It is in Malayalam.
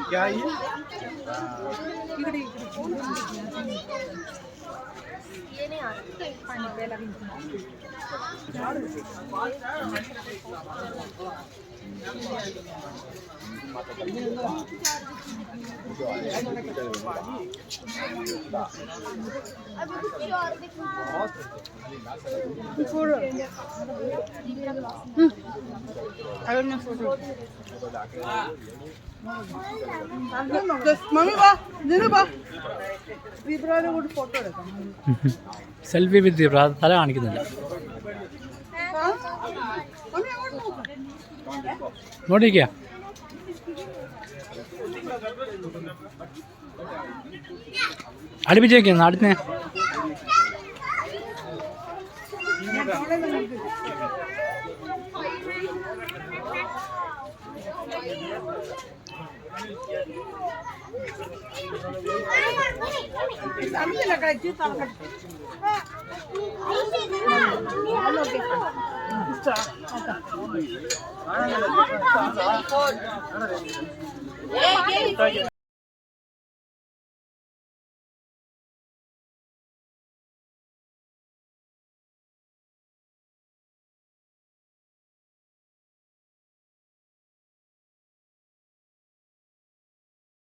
क्या है ये? ये नहीं आ रहा पानी पे लगी मम्मी बा दिनू बा ദീപ്രാനെ കൂടി ഫോട്ടോ എടുക്കാം സെൽഫി വിത്ത് ദീപ്ര തല കാണിക്കുന്നില്ല നോട്ടിരിക്കുക അടുപ്പിച്ച് വയ്ക്കുന്നു അടുത്തേ लगा